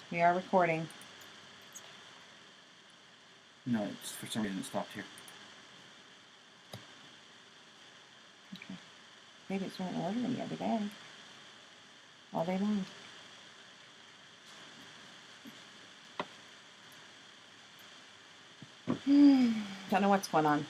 We are recording. No, it's for some reason it stopped here. Okay. Maybe it's not ordering the other day. All day long. Don't know what's going on.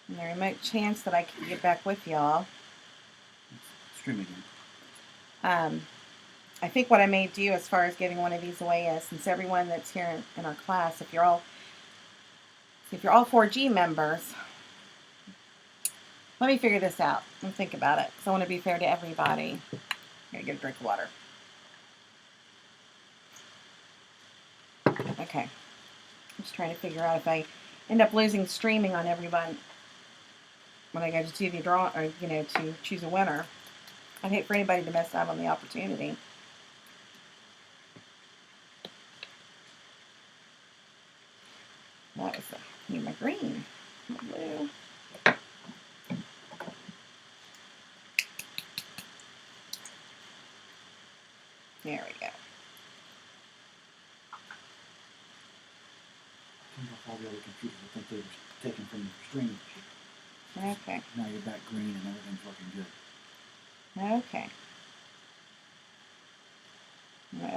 And the remote chance that I can get back with y'all. Stream again. I think what I may do as far as giving one of these away is, since everyone that's here in our class, if you're all 4G members, let me figure this out and think about it, because I want to be fair to everybody. I'm gonna get a drink of water. Okay. I'm just trying to figure out if I end up losing streaming on everyone when I go to do the draw, or to choose a winner. I'd hate for anybody to miss out on the opportunity. That was my green, my blue. There we go. All the other computers, I think they were taken from the streaming. Okay. Now you're back green and everything's looking good. Okay.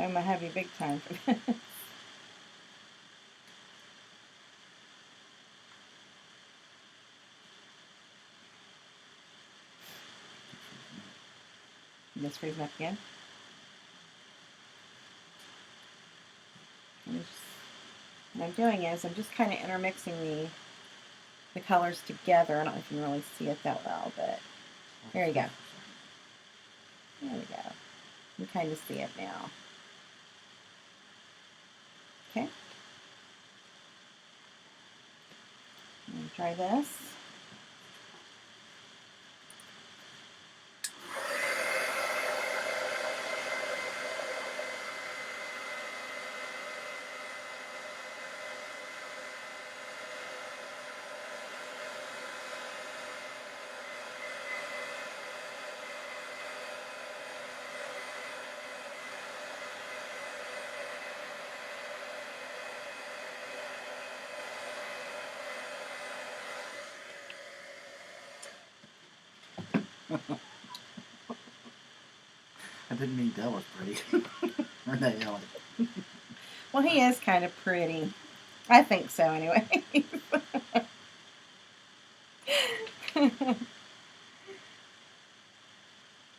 I'm a heavy big time for this. This freezing up again. What I'm doing is I'm just kind of intermixing the colors together. I don't know if you can really see it that well, but there you go. There we go. You kind of see it now. Okay. I'm going to try this. I didn't mean that was pretty. Or that yellow. Well, he is kind of pretty. I think so, anyway.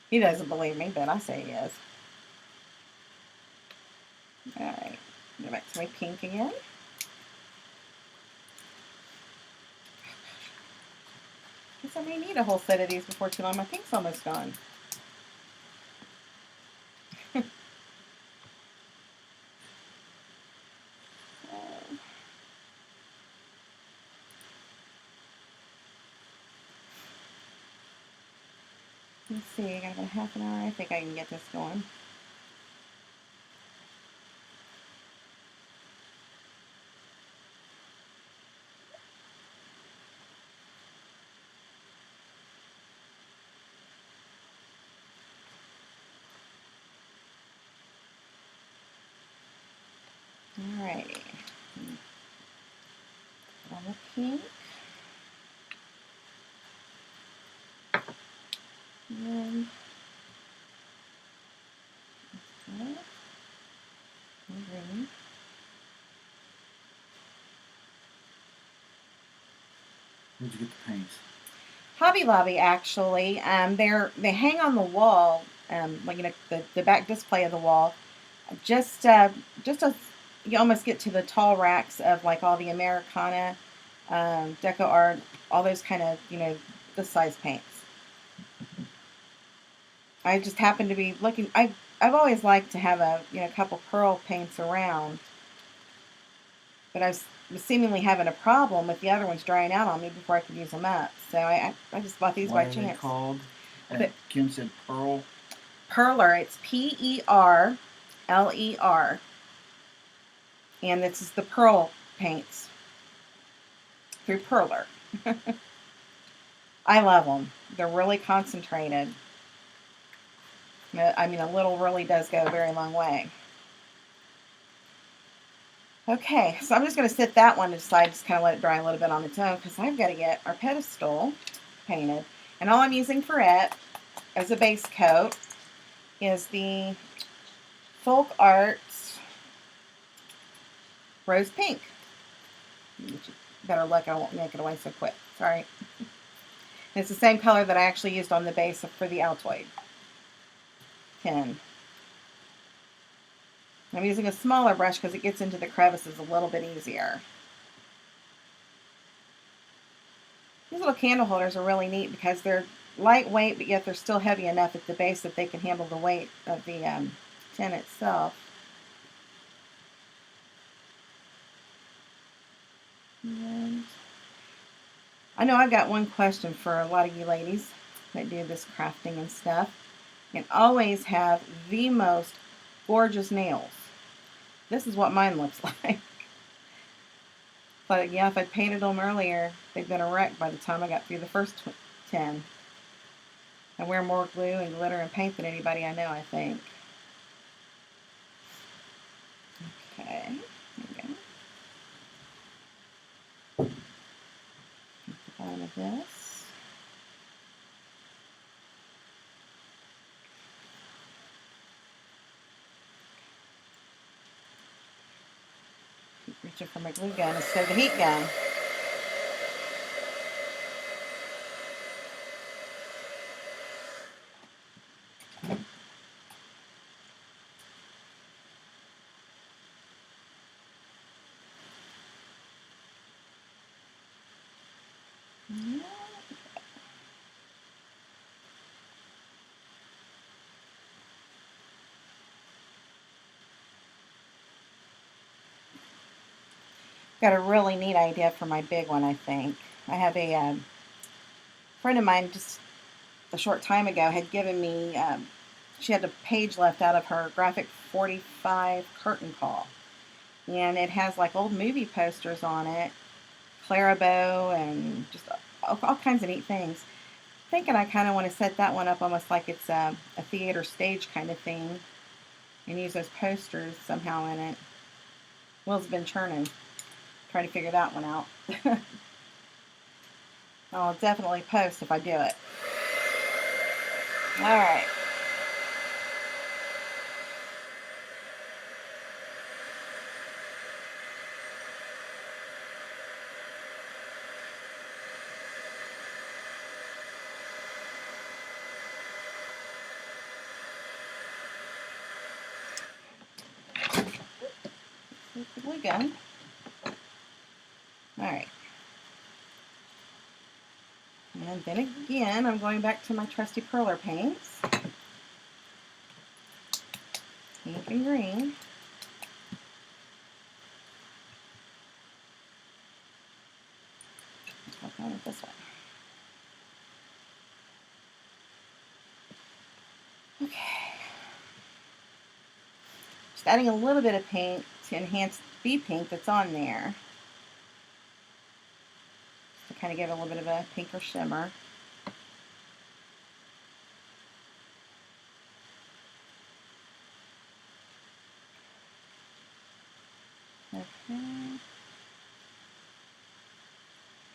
He doesn't believe me, but I say he is. All right. Go back to my pink again. Guess I may need a whole set of these before too long. My pink's almost gone. Let's see, I got about half an hour. I think I can get this going. Alrighty. On the pink. And then green. Where'd you get the paints? Hobby Lobby, actually. They hang on the wall, like the back display of the wall. Just as you almost get to the tall racks of like all the Americana, Deco Art, all those kind of this size paints. I just happen to be looking. I've always liked to have a couple pearl paints around, but I was seemingly having a problem with the other ones drying out on me before I could use them up. So I just bought these by chance. What are they called? Kim said pearl. Perler. It's Perler. And this is the pearl paints through Perler. I love them. They're really concentrated. I mean, a little really does go a very long way. Okay, so I'm just going to sit that one aside, just kind of let it dry a little bit on its own, because I've got to get our pedestal painted. And all I'm using for it as a base coat is the Folk Arts Rose Pink. Better luck, I won't make it away so quick. Sorry. And it's the same color that I actually used on the base for the Altoid tin. I'm using a smaller brush because it gets into the crevices a little bit easier. These little candle holders are really neat because they're lightweight, but yet they're still heavy enough at the base that they can handle the weight of the tin itself. And I know I've got one question for a lot of you ladies that do this crafting and stuff. You can always have the most gorgeous nails. This is what mine looks like. But yeah, if I painted them earlier, they'd been a wreck by the time I got through the first 10. I wear more glue and glitter and paint than anybody I know, I think. Okay, there we go. At the bottom of this. Keep reaching for my glue gun instead of the heat gun. Got a really neat idea for my big one, I think. I have a friend of mine just a short time ago had given me, she had a page left out of her graphic 45 curtain call. And it has like old movie posters on it, Clarabow, and just all kinds of neat things. Thinking I kind of want to set that one up almost like it's a theater stage kind of thing and use those posters somehow in it. Will's been churning, trying to figure that one out. I'll definitely post if I do it. All right. Here's the glue gun. All right. And then again, I'm going back to my trusty Perler paints. Pink and green. I'll go with this one. Okay. Just adding a little bit of paint to enhance the pink that's on there. Just to kind of give it a little bit of a pinker shimmer. Okay.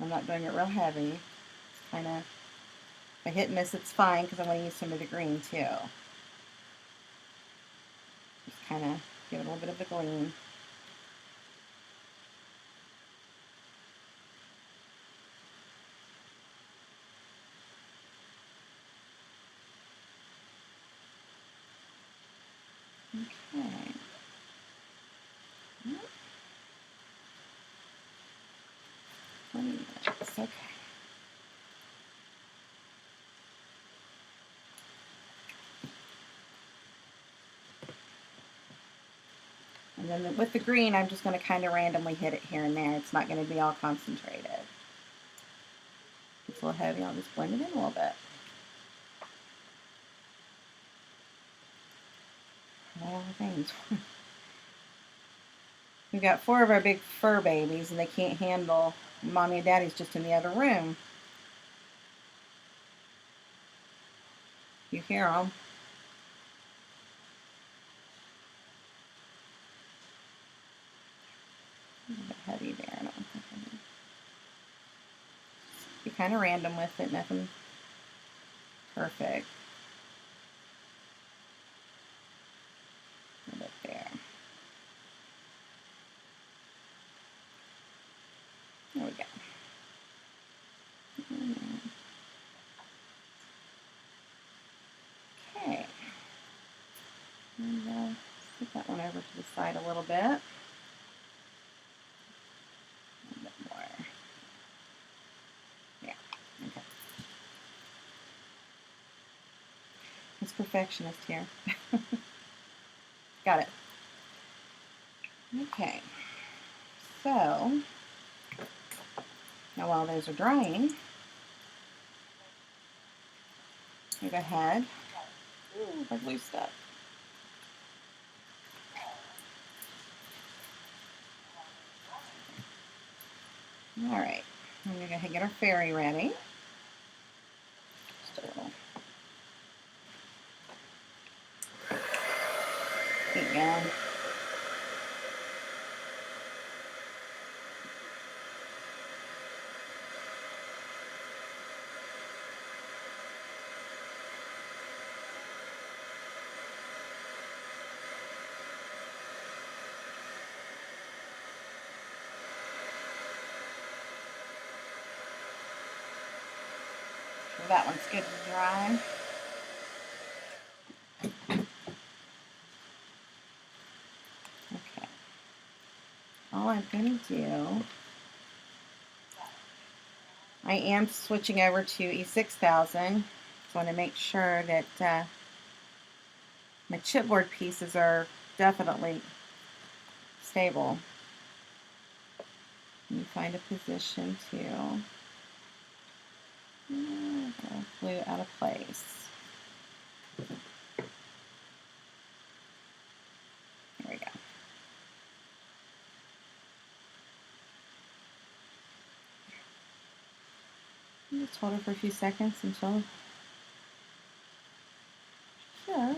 I'm not doing it real heavy. Just kind of, if I hit and miss, it's fine because I want to use some of the green too. Just kind of give it a little bit of the gleam. Okay. Yep. 20 minutes. Okay. And then with the green, I'm just going to kind of randomly hit it here and there. It's not going to be all concentrated. It's a little heavy. I'll just blend it in a little bit. All the things. We've got 4 of our big fur babies, and they can't handle Mommy and Daddy's just in the other room. You hear them. A little bit heavy there. I don't think I need. Be kind of random with it. Nothing perfect. A little bit there. There we go. Okay. And put that one over to the side a little bit. A little bit more. Yeah. Okay. It's perfectionist here. Got it. Okay. So now while those are drying, we go ahead. Ooh, I loosed up. All right. I'm going to go ahead and get our fairy ready. Just a little. Keep going. That one's good to dry. Okay. All I'm going to do, I am switching over to E6000. So I want to make sure that my chipboard pieces are definitely stable. Let me find a position to glue it out of place. There we go. Just hold it for a few seconds until it cures.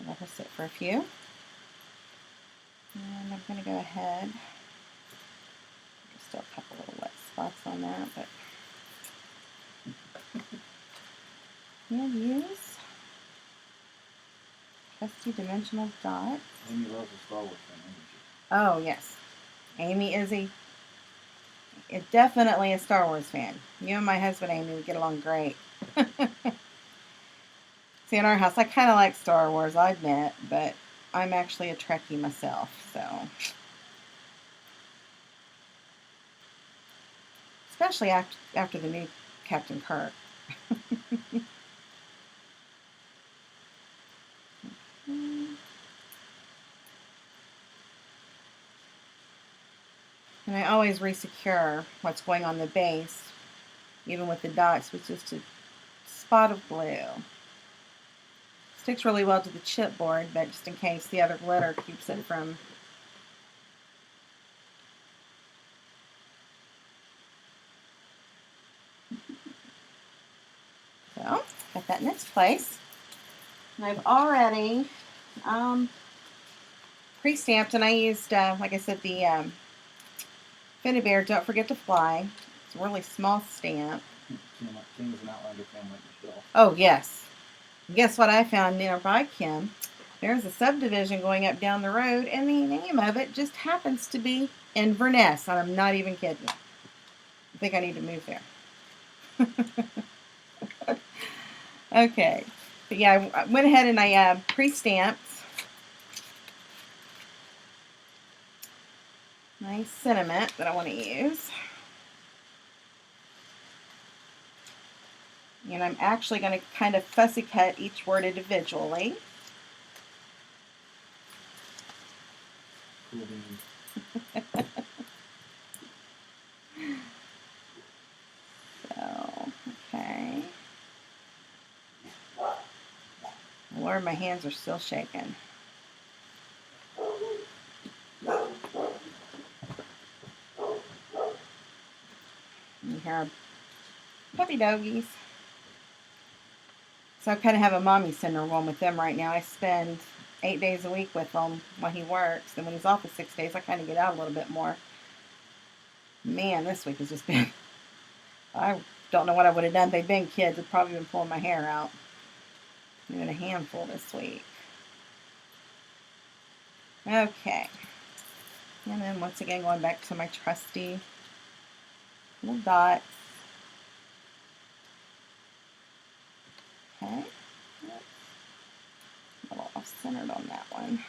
Let her sit for a few. And I'm going to go ahead. There's still a couple little wet spots on that, but yeah, use trusty dimensional dots. Amy loves a Star Wars fan, isn't she? Oh yes, Amy is definitely a Star Wars fan. You and my husband Amy would get along great. See, in our house, I kind of like Star Wars, I admit, but I'm actually a Trekkie myself, so. Especially after the new Captain Kirk. And I always resecure what's going on the base, even with the dots, with just a spot of glue. Sticks really well to the chipboard, but just in case the other glitter keeps it from. So, got that in its place. And I've already pre-stamped, and I used, like I said, the Finnebear Don't Forget to Fly. It's a really small stamp. Kim is an Outlander fan like Michelle. Oh, yes. Guess what I found nearby Kim? There's a subdivision going up down the road, and the name of it just happens to be Inverness. And I'm not even kidding. I think I need to move there. Okay. But yeah, I went ahead and I pre-stamped my sentiment that I want to use. And I'm actually going to kind of fussy cut each word individually. Cool beans. Lord, my hands are still shaking. You hear puppy doggies. So I kind of have a mommy center one with them right now. I spend 8 days a week with them while he works. And when he's off for 6 days, I kind of get out a little bit more. Man, this week has just been... I don't know what I would have done if they'd been kids. I'd probably been pulling my hair out. Doing a handful this week. Okay. And then once again, going back to my trusty little dots. Okay. A little off-centered on that one.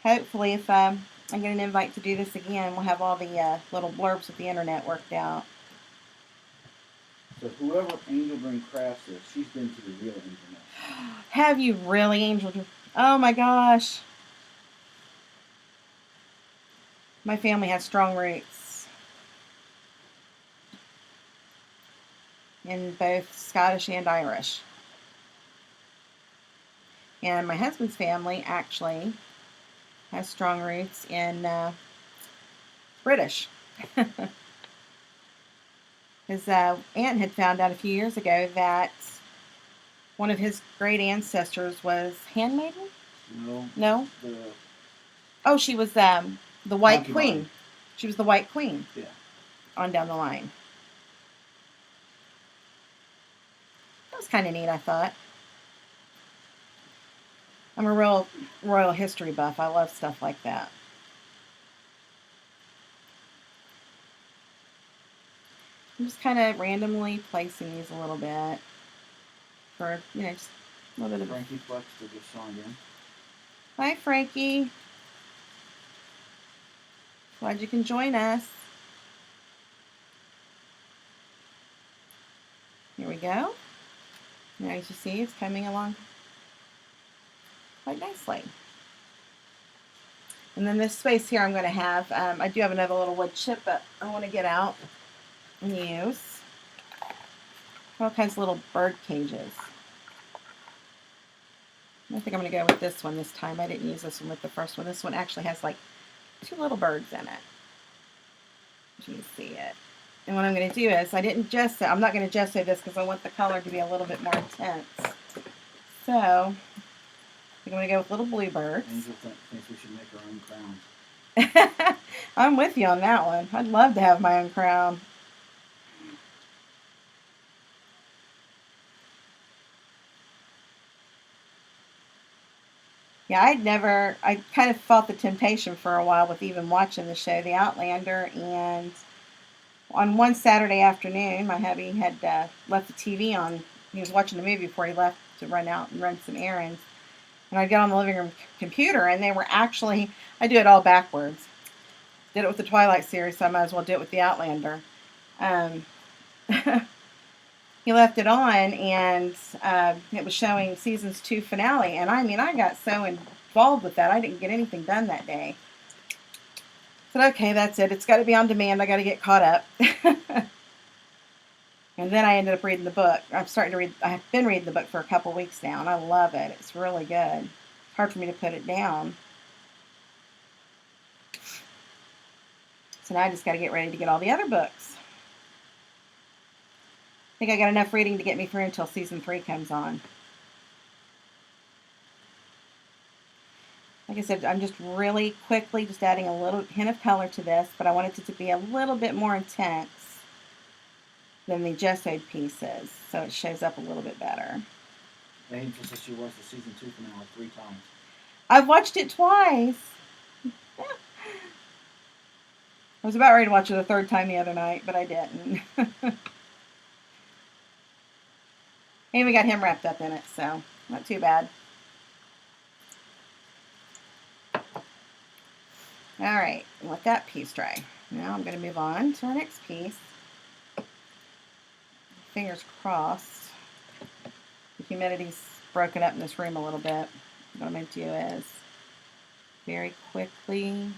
Hopefully, if I get an invite to do this again, we'll have all the little blurbs with the internet worked out. So whoever Angel Green Crafts is, she's been to the real internet. Have you really, Angel? Oh my gosh. My family has strong roots in both Scottish and Irish. And my husband's family actually has strong roots in British. His aunt had found out a few years ago that one of his great ancestors was handmaiden? No? Oh, she was the White Queen. She was the White Queen. Yeah. On down the line. That was kind of neat, I thought. I'm a real royal history buff. I love stuff like that. I'm just kind of randomly placing these a little bit for, just a little bit of... Frankie Flex to just saw again. Hi, Frankie. Glad you can join us. Here we go. Now, as you see, it's coming along quite nicely. And then this space here I'm going to have, I do have another little wood chip that I want to get out and use. All kinds of little bird cages. I think I'm going to go with this one this time. I didn't use this one with the first one. This one actually has like 2 little birds in it. You see it. And what I'm going to do is, I'm not going to gesso this because I want the color to be a little bit more intense. So, I'm going to go with little bluebirds. Angel thinks we should make our own crowns. I'm with you on that one. I'd love to have my own crown. Yeah, I kind of fought the temptation for a while with even watching the show, The Outlander, and on one Saturday afternoon, my hubby had left the TV on. He was watching the movie before he left to run out and run some errands. And I got on the living room computer, and they were actually, I do it all backwards. Did it with the Twilight series, so I might as well do it with The Outlander. He left it on, and it was showing season's 2 finale. And I got so involved with that, I didn't get anything done that day. I said, okay, that's it. It's got to be on demand. I got to get caught up. And then I ended up reading the book. I've been reading the book for a couple weeks now, and I love it. It's really good. It's hard for me to put it down. So now I just got to get ready to get all the other books. I think I got enough reading to get me through until season 3 comes on. Like I said, I'm just really quickly just adding a little hint of color to this, but I wanted it to be a little bit more intense than the gessoed pieces, so it shows up a little bit better. Angel says she watched the season 2 finale 3 times. I've watched it twice. I was about ready to watch it a 3rd time the other night, but I didn't. And we got him wrapped up in it, so not too bad. Alright, let that piece dry. Now I'm going to move on to our next piece. Fingers crossed. The humidity's broken up in this room a little bit. What I'm going to do is very quickly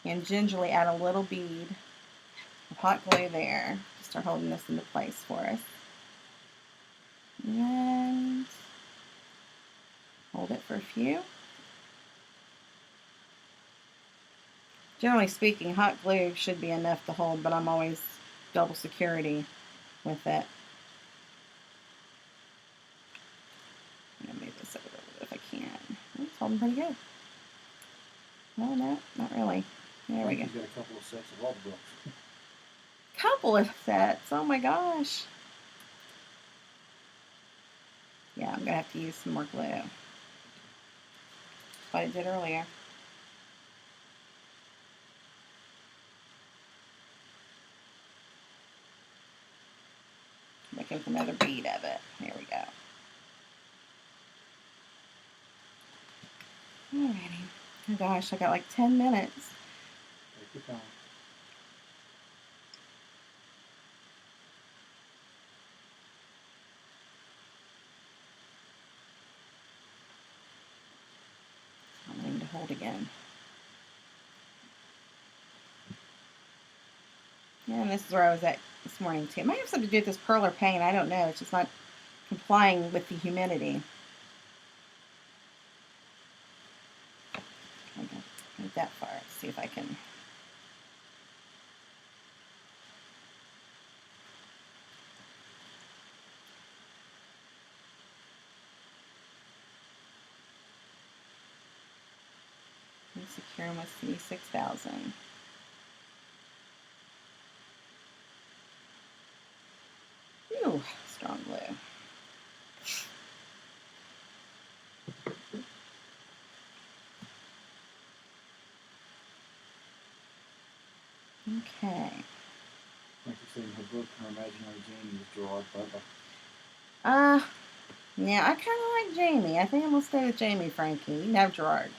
and gingerly add a little bead hot glue there. Start holding this into place for us. And hold it for a few. Generally speaking, hot glue should be enough to hold, but I'm always double security with it. I'm going to move this over a little bit if I can. It's holding pretty good. No, not really. There we go. He's got a couple of sets of all the books. Couple of sets. Oh my gosh. Yeah, I'm going to have to use some more glue. That's what I did earlier. Making another bead of it. There we go. Alrighty. Oh gosh, I got like 10 minutes. Take your time. I need to hold again. Yeah, and this is where I was at this morning too. It might have something to do with this perler paint. I don't know. It's just not complying with the humidity. Okay, not that far. Let's see if I can. Secure almost 6,000. Ooh, strong glue. Okay. Like you said in her book, her imaginary Jamie was Gerard Butler. Yeah, I kind of like Jamie. I think I'm going to stay with Jamie, Frankie. You can have Gerard.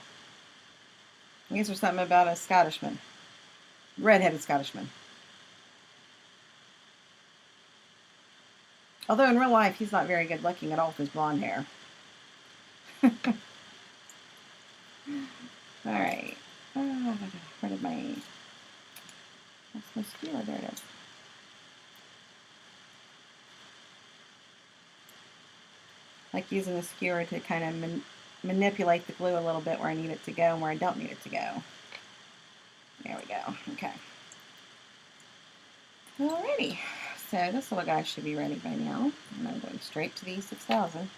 I guess there's something about a Scottishman. Red-headed Scottishman. Although in real life, he's not very good looking at all with his blonde hair. Alright. Where did my... That's my skewer. There it is. Like using the skewer to kind of manipulate the glue a little bit where I need it to go and where I don't need it to go. There we go. Okay. Alrighty. So this little guy should be ready by now. And I'm going straight to the 6,000.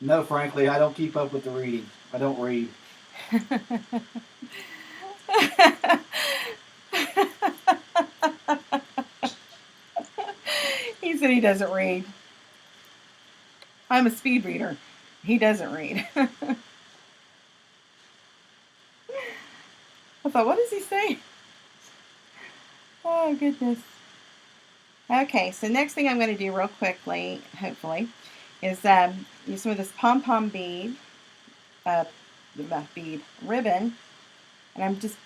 No, frankly, I don't keep up with the reading. I don't read. He said he doesn't read. I'm a speed reader. He doesn't read. I thought, what does he say? Oh, goodness. Okay, so next thing I'm going to do real quickly, hopefully, is use some of this pom-pom bead, ribbon, and I'm just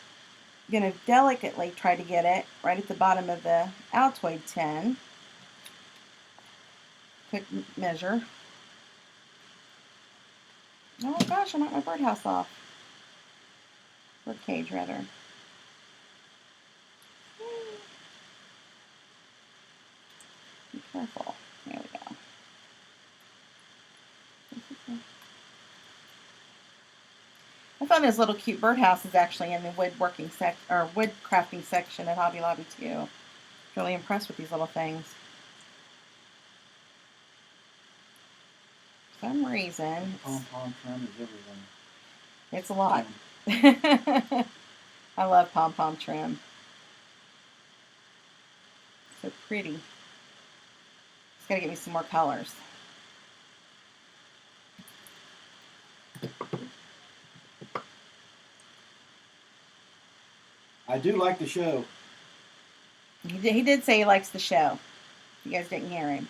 going to delicately try to get it right at the bottom of the Altoid tin. Quick measure. Oh gosh, I knocked my birdhouse off. Bird cage, rather. Be careful. There we go. I found this little cute birdhouse is actually in the woodworking or wood crafting section at Hobby Lobby too. Really impressed with these little things. For some reason, Pom-pom trim is everything. It's a lot. I love pom-pom trim. So pretty. Just gotta get me some more colors. I do like the show. He did say he likes the show. You guys didn't hear him.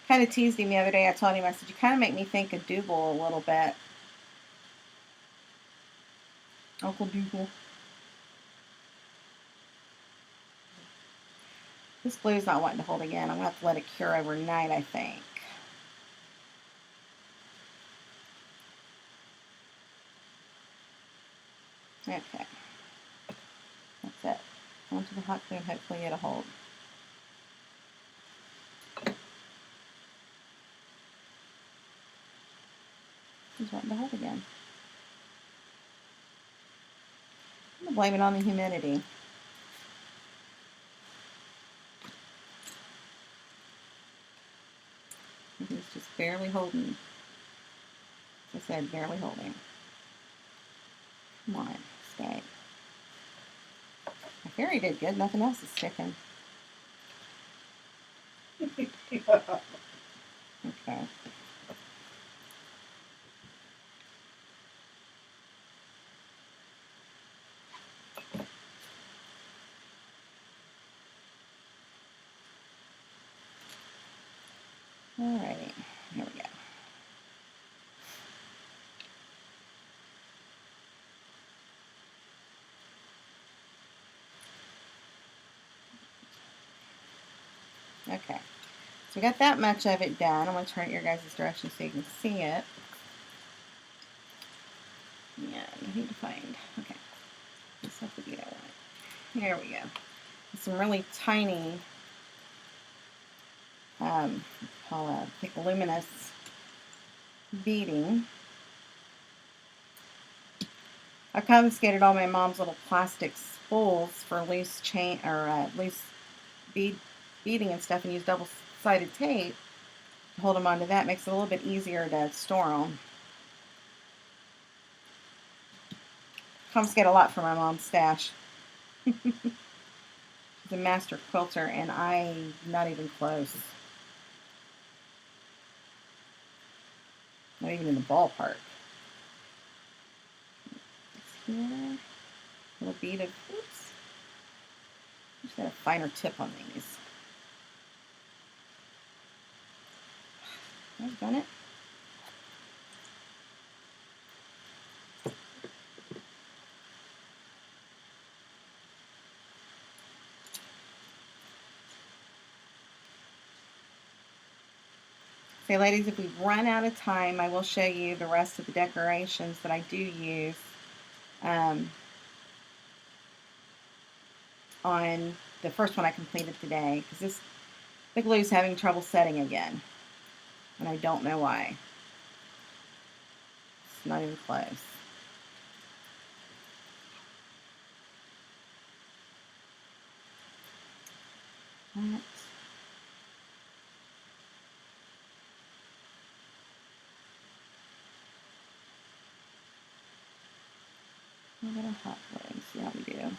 kind of teased him the other day. I told him, I said, you kind of make me think of Dougal a little bit. Uncle Dougal. This glue's not wanting to hold again. I'm going to have to let it cure overnight, I think. Okay. That's it. Onto the hot glue and hopefully it'll hold. It's wanting to hold again. I'm going to blame it on the humidity. He's just barely holding. As I said, barely holding. Come on, stay. I hear he did good. Nothing else is sticking. Okay. Alrighty, here we go. Okay, so we got that much of it done. I'm going to turn it your guys' direction so you can see it. Yeah, I need to find, okay, this has to be that one. There we go. Some really tiny, call it luminous beading. I confiscated all my mom's little plastic spools for loose chain or loose beading and stuff, and used double-sided tape to hold them onto that. Makes it a little bit easier to store them. Confiscate a lot from my mom's stash. She's a master quilter, and I'm not even close. Not even in the ballpark. Here, little bead of, oops. Just got a finer tip on these. I've done it. So ladies, if we've run out of time, I will show you the rest of the decorations that I do use on the first one I completed today, because the glue's having trouble setting again, and I don't know why. It's not even close. That. A little hot glue. See how we do.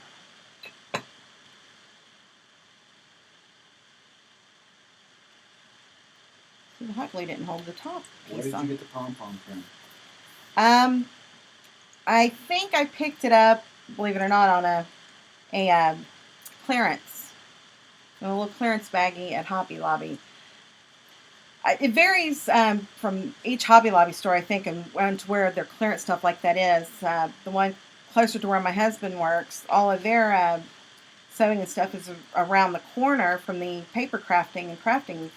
See, the hot glue didn't hold the top piece on. Where did you get the pom-pom from? I think I picked it up, believe it or not, on a clearance, a little clearance baggie at Hobby Lobby. It varies from each Hobby Lobby store, I think, and to where their clearance stuff like that is. The one closer to where my husband works, all of their sewing and stuff is around the corner from the paper crafting and crafting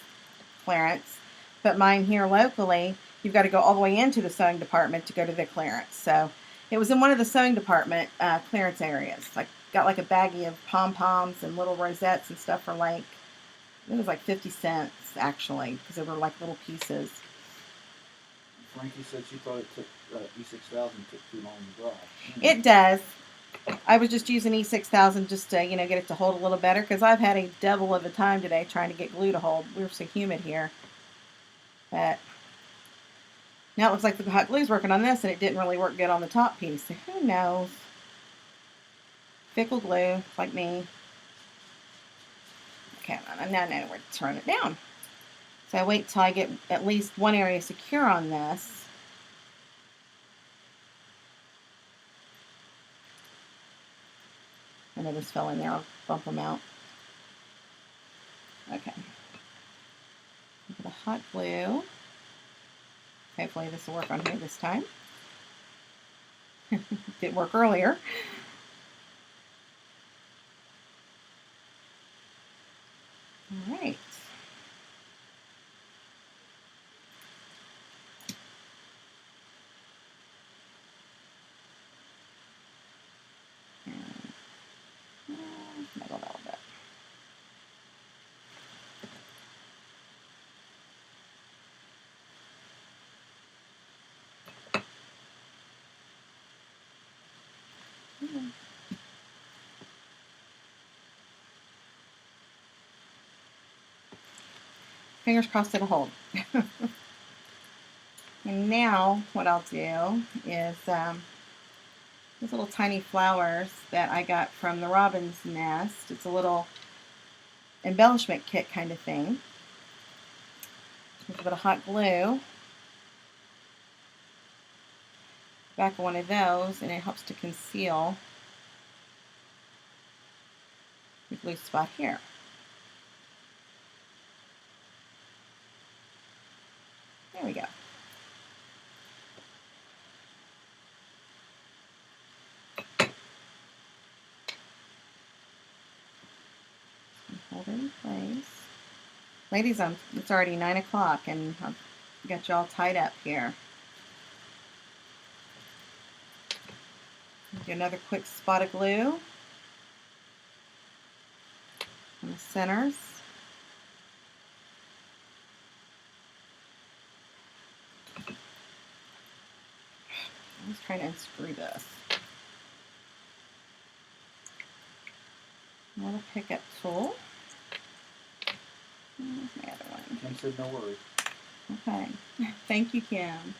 clearance. But mine here locally, you've got to go all the way into the sewing department to go to the clearance. So it was in one of the sewing department clearance areas. I got like a baggie of pom-poms and little rosettes and stuff for like, I think it was like 50 cents actually, because they were like little pieces. Frankie said she thought it took E6000 took too long to dry. It does. I was just using E6000 just to, get it to hold a little better, because I've had a devil of a time today trying to get glue to hold. We were so humid here. But now it looks like the hot glue's working on this, and it didn't really work good on the top piece. So who knows? Fickle glue, like me. Okay, I now know where to turn it down. So I wait till I get at least one area secure on this. I know this fell in there. I'll bump them out. Okay. Put a hot glue. Hopefully this will work on here this time. Didn't work earlier. All right. And middle a little bit. Fingers crossed it'll hold. And now what I'll do is these little tiny flowers that I got from the robin's nest. It's a little embellishment kit kind of thing. A little bit of hot glue. Back of one of those, and it helps to conceal the glue spot here. There we go. Hold it in place. Ladies, it's already 9 o'clock and I've got you all tied up here. Do another quick spot of glue on the centers. I'm just trying to unscrew this. A little pickup tool. Where's my other one? Kim said no worries. Okay. Thank you, Kim.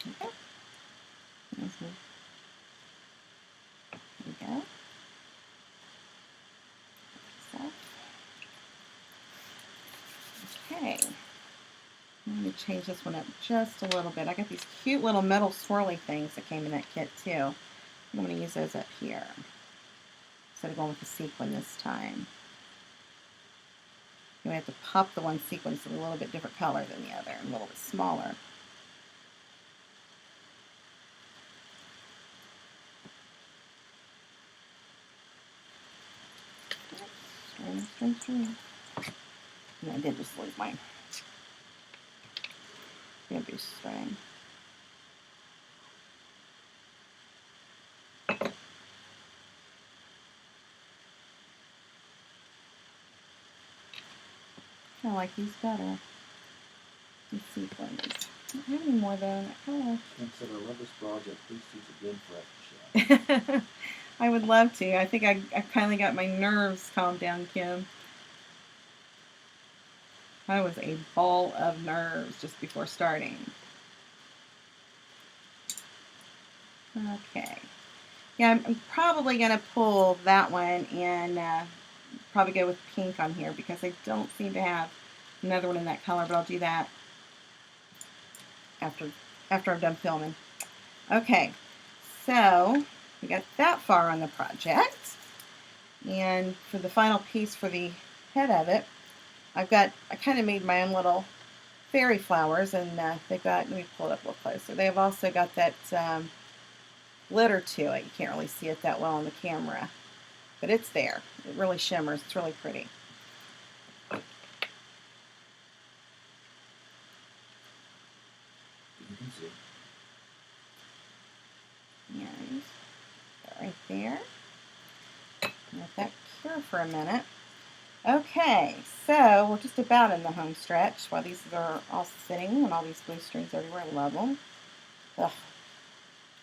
Okay. There we go. Okay. Let me change this one up just a little bit. I got these cute little metal swirly things that came in that kit too. I'm going to use those up here instead of going with the sequin this time. You have to pop the one sequin so it's a little bit different color than the other and a little bit smaller. String. And I did just lose my bamboo string. I like these better. These sequins. I don't have any more though. Kim said, I love this project. Please teach again for us to share. I would love to. I think I finally got my nerves calmed down, Kim. I was a ball of nerves just before starting. Okay. Yeah, I'm probably going to pull that one and probably go with pink on here because I don't seem to have another one in that color, but I'll do that after I'm done filming. Okay, so we got that far on the project. And for the final piece for the head of it, I kind of made my own little fairy flowers, and they've got, let me pull it up a little closer. They've also got that glitter to it. You can't really see it that well on the camera, but it's there. It really shimmers. It's really pretty. You can see. And right there. Let that cure for a minute. Okay, so we're just about in the home stretch while these are all sitting and all these glue strings everywhere. I love them. Ugh.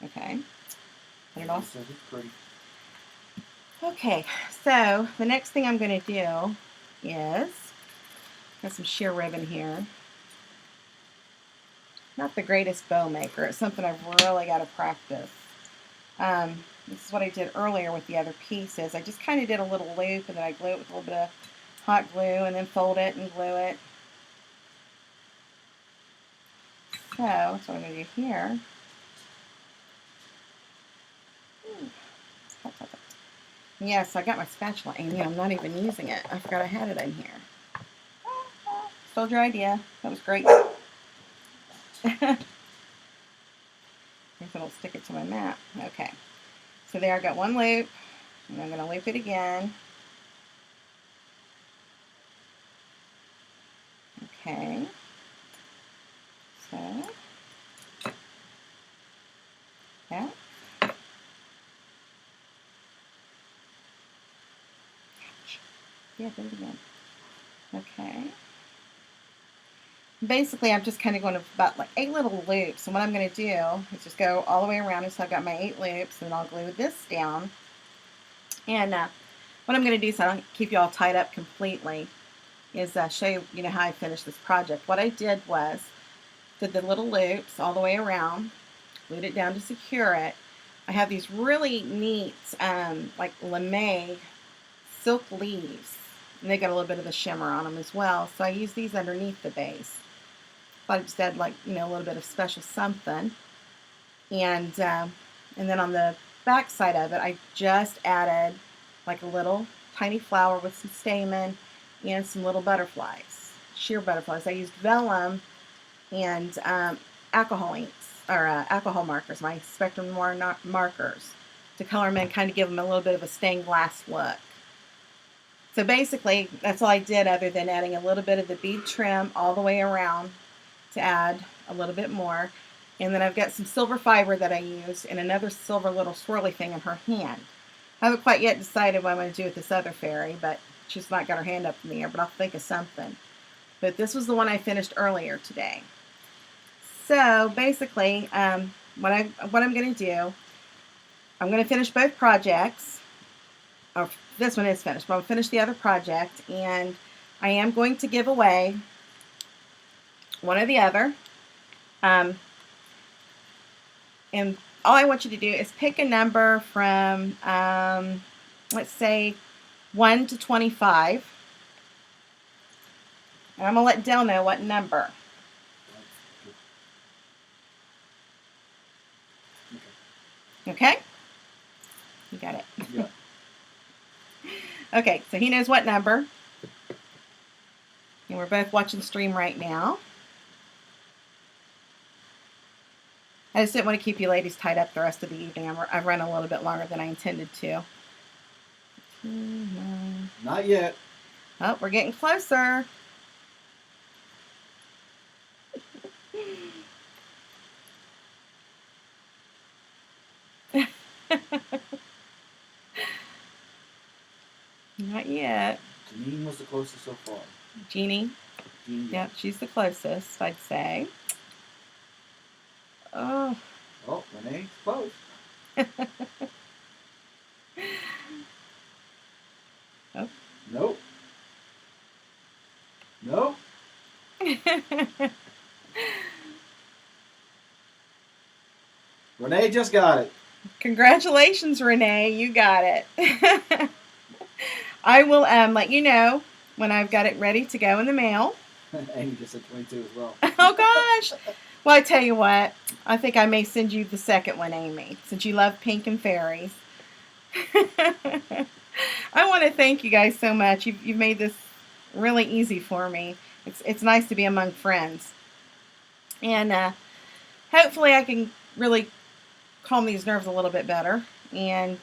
Okay. Put it off. Pretty. Okay, so the next thing I'm going to do is, got some sheer ribbon here. Not the greatest bow maker. It's something I've really got to practice. This is what I did earlier with the other pieces. I just kind of did a little loop and then I glue it with a little bit of hot glue and then fold it and glue it. So that's what I'm going to do here. Yes, I got my spatula, Amy. I'm not even using it. I forgot I had it in here. Stole your idea. That was great. If it'll stick it to my mat. Okay. So there I got one loop, and I'm going to loop it again. Okay. So, yeah. Yeah, do it again. Okay. Basically, I'm just kind of going to about like 8 little loops. And what I'm going to do is just go all the way around until I've got my 8 loops, and I'll glue this down. And what I'm going to do so I don't keep you all tied up completely is show you, how I finished this project. What I did was did the little loops all the way around, glued it down to secure it. I have these really neat like lame silk leaves, and they got a little bit of a shimmer on them as well. So I use these underneath the base. But I just add like a little bit of special something, and then on the back side of it, I just added like a little tiny flower with some stamen and some little butterflies, sheer butterflies. I used vellum and alcohol inks or alcohol markers, my Spectrum Noir markers, to color them in, kind of give them a little bit of a stained glass look. So basically, that's all I did other than adding a little bit of the bead trim all the way around to add a little bit more. And then I've got some silver fiber that I used and another silver little swirly thing in her hand. I haven't quite yet decided what I'm going to do with this other fairy, but she's not got her hand up in the air, but I'll think of something. But this was the one I finished earlier today. So basically, what I'm going to do, I'm going to finish both projects. Or this one is finished, but I'll finish the other project, and I am going to give away one or the other. And all I want you to do is pick a number from, let's say, 1 to 25. And I'm going to let Dell know what number. Okay? You got it. Yeah. Okay, so he knows what number. And we're both watching stream right now. I just didn't want to keep you ladies tied up the rest of the evening. I've run a little bit longer than I intended to. Not yet. Oh, we're getting closer. Not yet. Janine was the closest so far. Jeannie? Jean, Yep, she's the closest, I'd say. Oh. Oh, Renee's close. Oh. Nope. Nope. Renee just got it. Congratulations, Renee. You got it. I will let you know when I've got it ready to go in the mail. Amy just said 22 as well. Oh, gosh. Well, I tell you what. I think I may send you the second one, Amy, since you love pink and fairies. I want to thank you guys so much. You've made this really easy for me. It's nice to be among friends. And hopefully I can really calm these nerves a little bit better and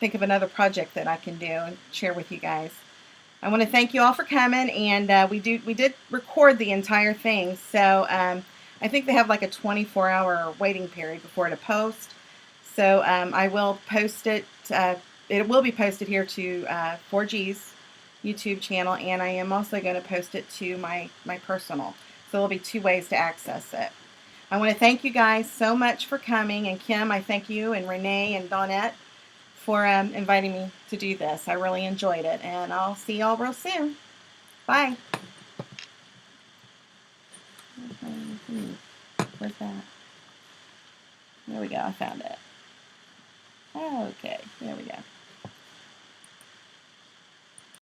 think of another project that I can do and share with you guys. I want to thank you all for coming, and we did record the entire thing, so I think they have like a 24-hour waiting period before to post. So I will post it. It will be posted here to 4G's YouTube channel, and I am also going to post it to my personal. So there'll be 2 ways to access it. I want to thank you guys so much for coming, and Kim, I thank you, and Renee and Dawnette for inviting me to do this. I really enjoyed it, and I'll see y'all real soon. Bye. Where's that? There we go. I found it. Okay, there we go.